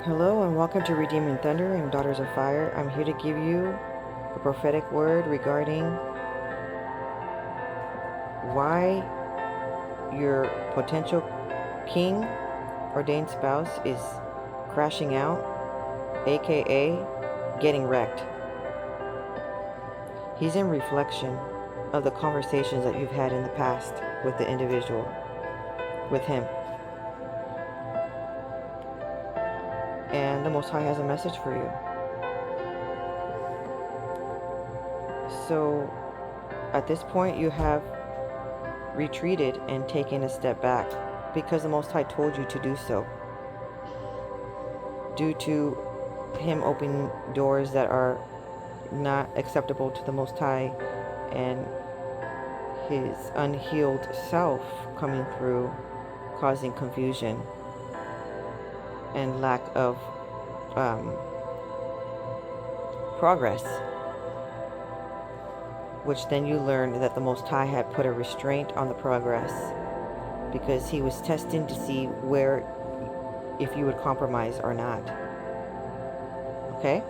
Hello and welcome to Redeeming Thunder and Daughters of Fire. I'm here to give you a prophetic word regarding why your potential king, ordained spouse, is crashing out, aka getting wrecked. He's in reflection of the conversations that you've had in the past with the individual, with him. And the Most High has a message for you. So at this point you have retreated and taken a step back because the Most High told you to do so, due to him opening doors that are not acceptable to the Most High and his unhealed self coming through, causing confusion and lack of progress, which then you learned that the Most High had put a restraint on the progress because he was testing to see where, if you would compromise or not. Okay?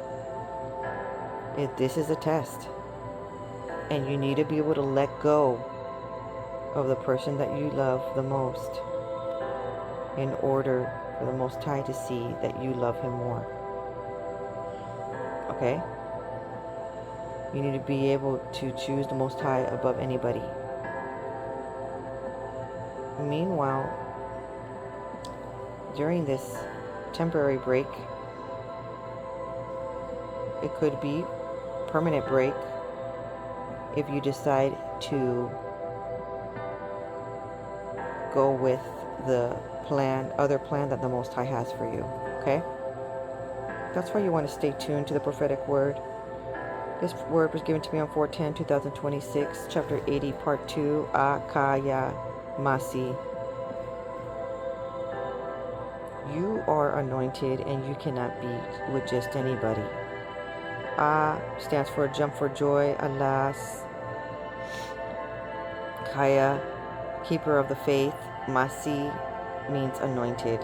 This is a test, and you need to be able to let go of the person that you love the most in order for the Most High to see that you love him more. Okay? You need to be able to choose the Most High above anybody. Meanwhile, during this temporary break, it could be permanent break if you decide to go with the other plan that the Most High has for you. Okay? That's why you want to stay tuned to the prophetic word. This word was given to me on 4/10/2026, chapter 80, part 2, Akaya Masi. You are anointed and you cannot be with just anybody. A stands for jump for joy, alas. Kaya, keeper of the faith. Masi means anointed.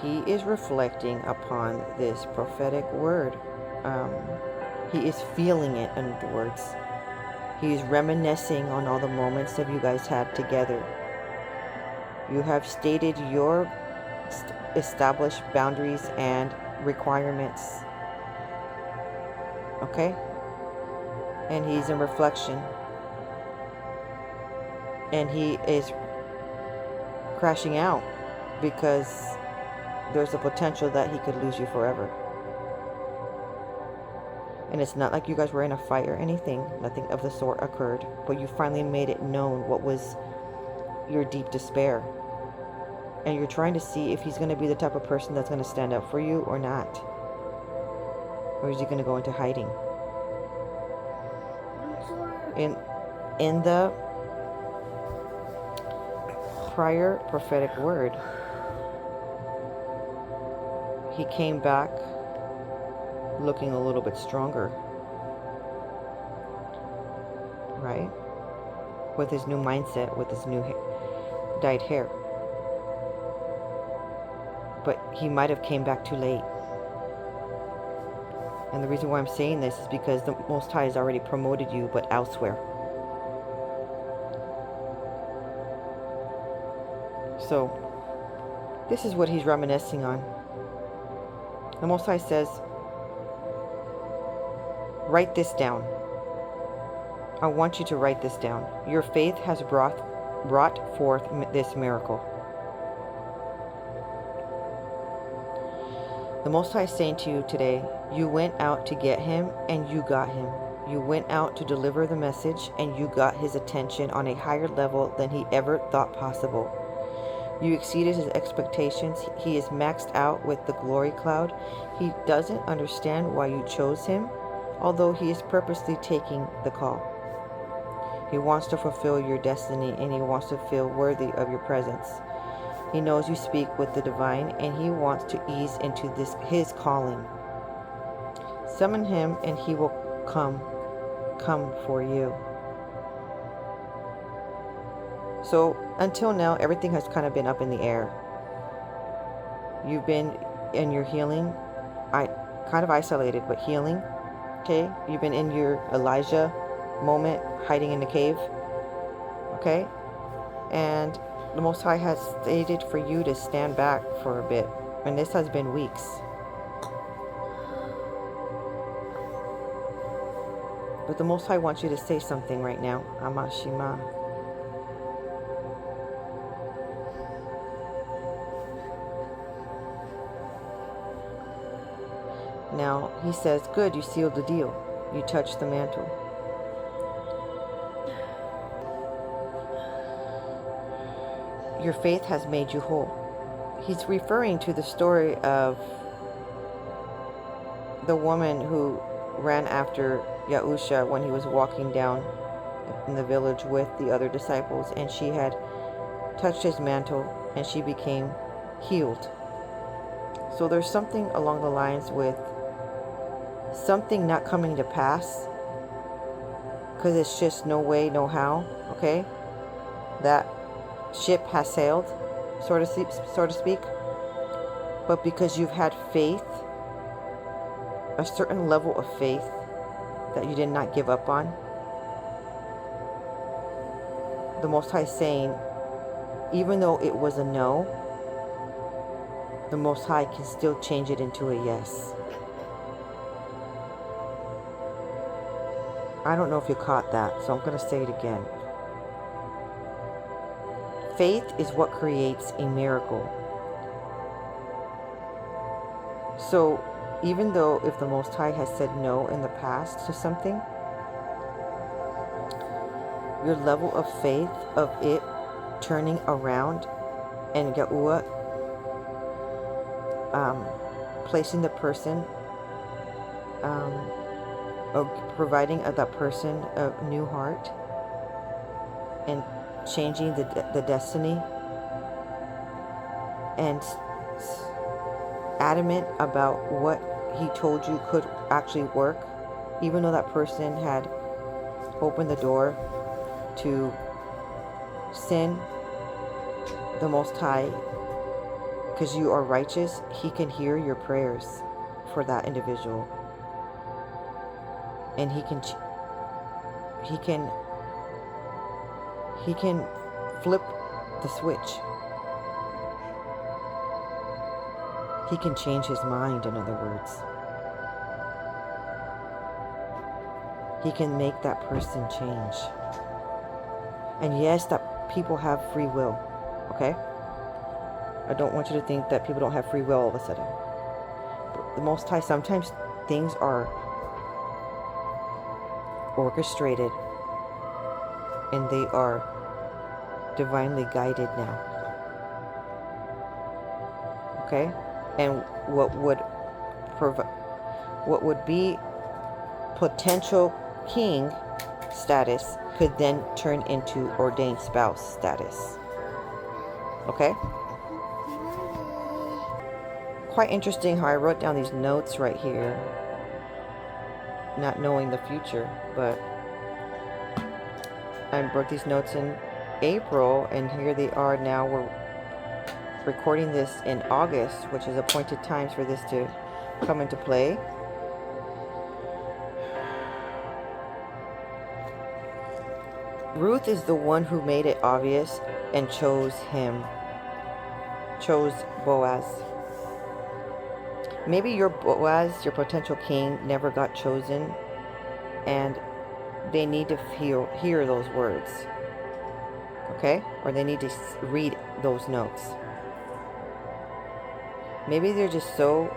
He is reflecting upon this prophetic word. He is feeling it, in other words. He is reminiscing on all the moments that you guys had together. You have stated your established boundaries and requirements. Okay? And he's in reflection. And he is crashing out because there's a potential that he could lose you forever. And it's not like you guys were in a fight or anything. Nothing of the sort occurred. But you finally made it known what was your deep despair. And you're trying to see if he's going to be the type of person that's going to stand up for you or not. Or is he going to go into hiding? In the prior prophetic word, he came back looking a little bit stronger, right? With his new mindset, with his new dyed hair. But he might have came back too late. And the reason why I'm saying this is because the Most High has already promoted you, but elsewhere. So, this is what he's reminiscing on. The Most High says, write this down. I want you to write this down. Your faith has brought forth this miracle. The Most High is saying to you today, you went out to get him and you got him. You went out to deliver the message and you got his attention on a higher level than he ever thought possible. You exceeded his expectations. He is maxed out with the glory cloud. He doesn't understand why you chose him, although he is purposely taking the call. He wants to fulfill your destiny and he wants to feel worthy of your presence. He knows you speak with the divine and he wants to ease into his calling. Summon him and he will come for you. So until now, everything has kind of been up in the air. You've been in your healing, kind of isolated, but healing. Okay, you've been in your Elijah moment, hiding in the cave. Okay, and the Most High has stated for you to stand back for a bit, and this has been weeks. But the Most High wants you to say something right now. Amashima. Now, he says, good, you sealed the deal. You touched the mantle. Your faith has made you whole. He's referring to the story of the woman who ran after Yahusha when he was walking down in the village with the other disciples, and she had touched his mantle and she became healed. So there's something along the lines with something not coming to pass because it's just no way, no how. Okay, that ship has sailed, so to speak. But because you've had faith, a certain level of faith that you did not give up on, the Most High is saying, even though it was a no, the Most High can still change it into a yes. I don't know if you caught that, so I'm going to say it again. Faith is what creates a miracle. So even though if the Most High has said no in the past to something, your level of faith of it turning around and Yahuwah placing the person or providing that person a new heart and changing the destiny and adamant about what he told you could actually work, even though that person had opened the door to sin, the Most High, because you are righteous, he can hear your prayers for that individual, and he can flip the switch. He can change his mind, in other words. He can make that person change. And yes, that people have free will, okay? I don't want you to think that people don't have free will all of a sudden. But the Most High, sometimes things are orchestrated and they are divinely guided now. Okay? And what would be potential king status could then turn into ordained spouse status. Okay? Quite interesting how I wrote down these notes right here, not knowing the future, but I wrote these notes in April, and here they are now. We're recording this in August, which is appointed times for this to come into play. Ruth is the one who made it obvious and chose Boaz. Maybe your Boaz, your potential king, never got chosen, and they need to hear those words, okay? Or they need to read those notes. Maybe they're just so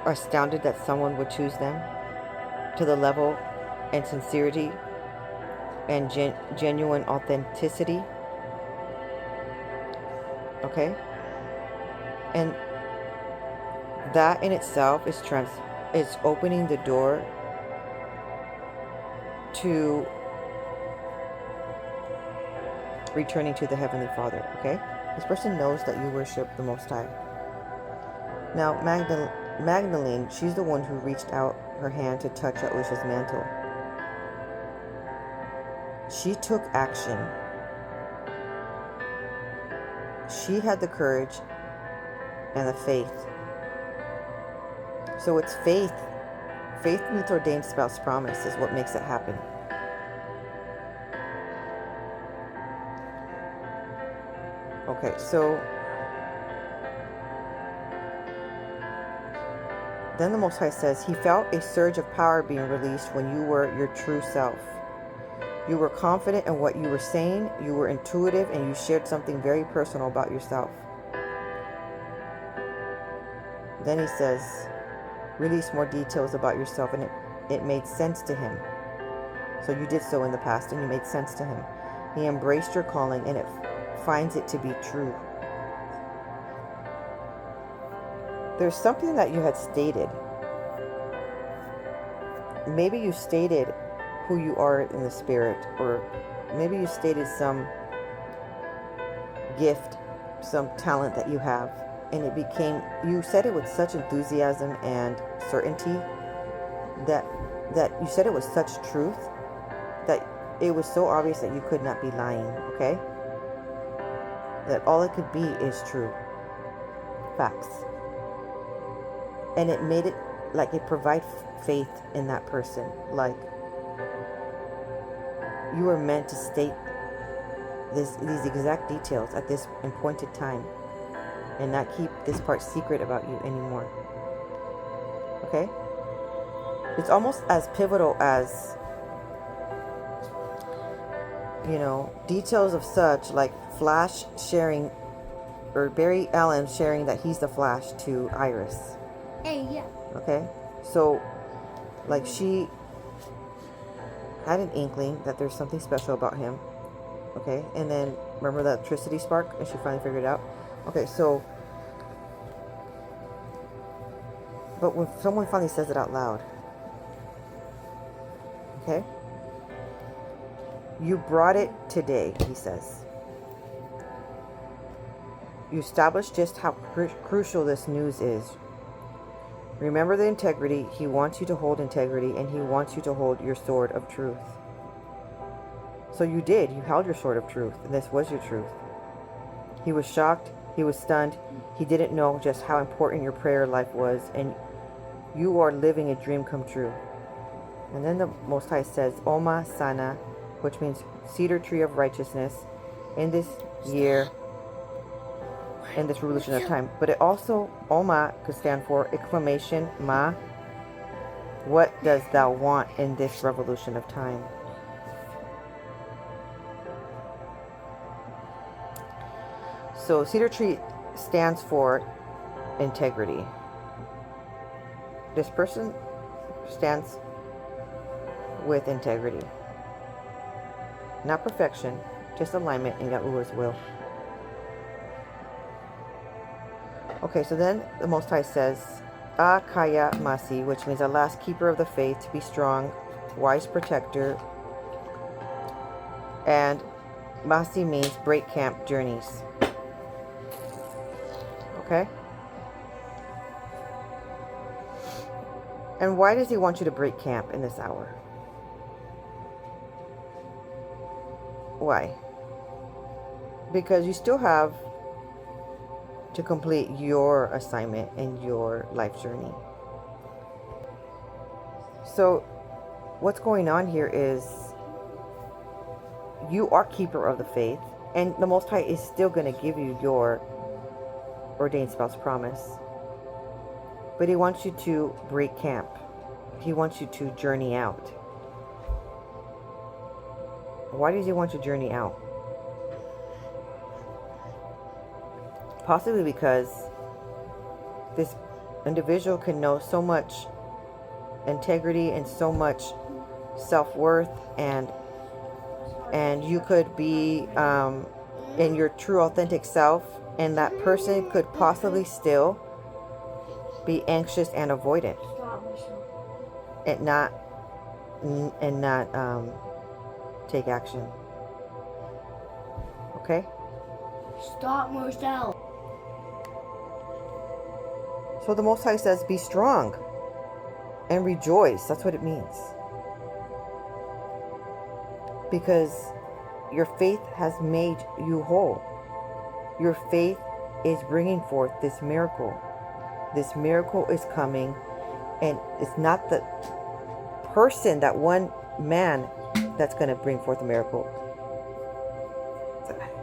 astounded that someone would choose them to the level and sincerity and genuine authenticity, okay? And that in itself is opening the door to returning to the Heavenly Father, okay? This person knows that you worship the Most High. Now, Magdalene, she's the one who reached out her hand to touch Yahusha's mantle. She took action. she had the courage and the faith. So it's faith. Faith in its ordained spouse promise is what makes it happen. Okay, so then the Most High says, he felt a surge of power being released when you were your true self. You were confident in what you were saying, you were intuitive, and you shared something very personal about yourself. Then he says, release more details about yourself, and it made sense to him. So you did so in the past, and you made sense to him. He embraced your calling, and it finds it to be true. There's something that you had stated. Maybe you stated who you are in the spirit, or maybe you stated some gift, some talent that you have, and it became, you said it with such enthusiasm and certainty that you said it with such truth that it was so obvious that you could not be lying, okay? That all it could be is true. Facts. And it made it like it provided faith in that person. Like you were meant to state these exact details at this appointed time and not keep this part secret about you anymore. Okay? It's almost as pivotal as, you know, details of such like Flash sharing, or Barry Allen sharing that he's the Flash to Iris. Hey, yeah. Okay? So, like, she had an inkling that there's something special about him. Okay? And then, remember the electricity spark? And she finally figured it out. Okay, so, but when someone finally says it out loud, okay? You brought it today, he says. You established just how crucial this news is. Remember the integrity. He wants you to hold integrity, and he wants you to hold your sword of truth. So you did. You held your sword of truth, and this was your truth. He was shocked. He was stunned. He didn't know just how important your prayer life was, and you are living a dream come true. And then the Most High says, Oma Sana, which means cedar tree of righteousness, in this year, in this revolution of time. But it also, Oma could stand for exclamation, Ma, what does thou want in this revolution of time? So cedar tree stands for integrity. This person stands with integrity. Not perfection, just alignment in Yahuwah's will. Okay, so then the Most High says, A Kaya Masi, which means alas, keeper of the faith, to be strong, wise protector. And Masi means break camp journeys. Okay? And why does he want you to break camp in this hour? Why? Because you still have to complete your assignment and your life journey. So what's going on here is you are keeper of the faith, and the Most High is still going to give you your ordained spouse promise. But he wants you to break camp. He wants you to journey out. Why does he want you to journey out? Possibly because this individual can know so much integrity and so much self-worth, and you could be in your true authentic self, and that person could possibly still be anxious and avoidant and not take action. Okay? Stop, Marcel. So the Most High says, be strong and rejoice. That's what it means. Because your faith has made you whole. Your faith is bringing forth this miracle. This miracle is coming, and it's not the person, that one man, that's going to bring forth a miracle.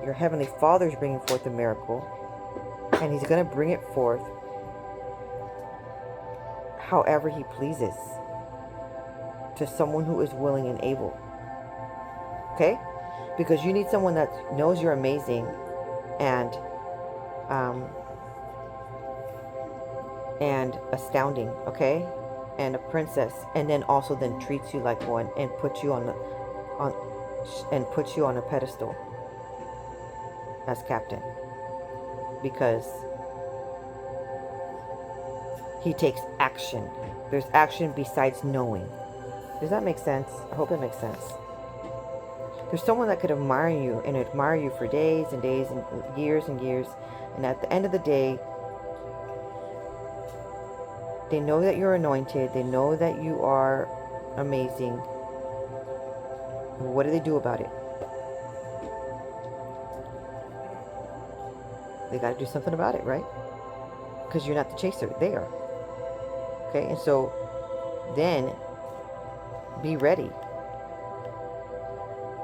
Your Heavenly Father is bringing forth a miracle, and He's going to bring it forth however He pleases, to someone who is willing and able. Okay? Because you need someone that knows you're amazing and astounding, okay? And a princess, and then also then treats you like one and puts you on a pedestal as captain, because he takes action. There's action besides knowing. Does that make sense? I hope it makes sense. There's someone that could admire you and admire you for days and days and years and years, and at the end of the day, they know that you're anointed. They know that you are amazing. What do they do about it? They got to do something about it, right? Because you're not the chaser. They are. Okay? And so then be ready.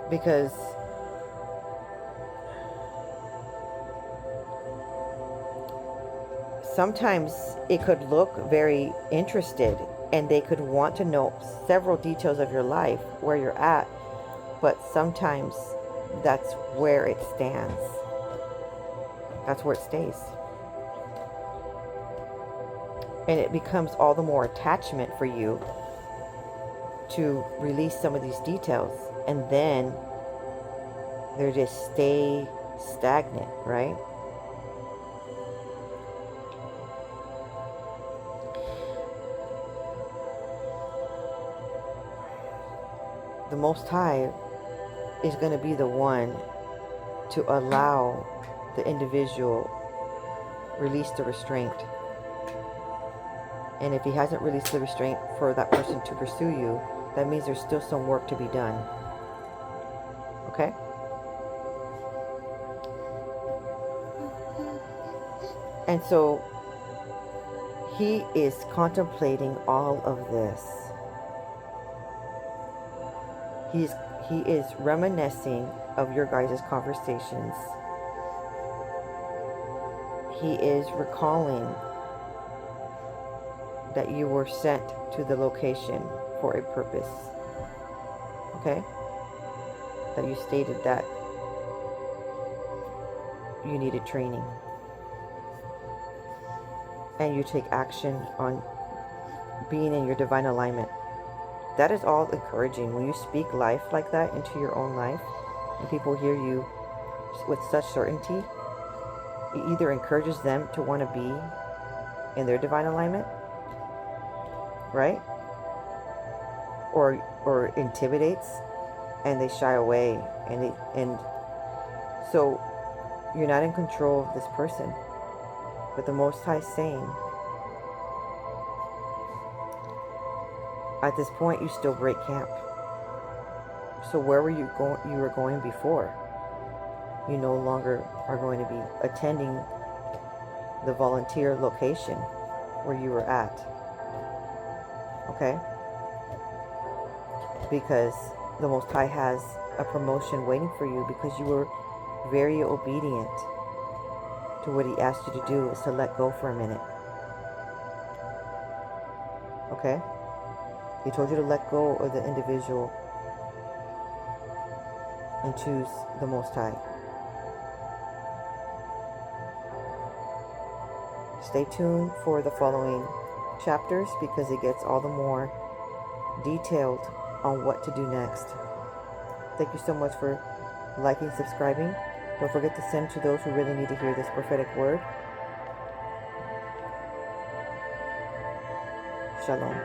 Because sometimes it could look very interested, and they could want to know several details of your life, where you're at, but sometimes that's where it stands. That's where it stays. And it becomes all the more attachment for you to release some of these details, and then they just stay stagnant, right? The Most High is going to be the one to allow the individual release the restraint. And if he hasn't released the restraint for that person to pursue you, that means there's still some work to be done. Okay? And so he is contemplating all of this. He is reminiscing of your guys' conversations. He is recalling that you were sent to the location for a purpose. Okay? That you stated that you needed training. And you take action on being in your divine alignment. That is all encouraging. When you speak life like that into your own life, and people hear you with such certainty, it either encourages them to want to be in their divine alignment, right? Or intimidates, and they shy away, and so you're not in control of this person, but the Most High is saying, at this point, you still break camp. So where were you going? You were going before. You no longer are going to be attending the volunteer location where you were at. Okay? Because the Most High has a promotion waiting for you, because you were very obedient to what He asked you to do, is to let go for a minute. Okay? He told you to let go of the individual and choose the Most High. Stay tuned for the following chapters, because it gets all the more detailed on what to do next. Thank you so much for liking, subscribing. Don't forget to send to those who really need to hear this prophetic word. Shalom.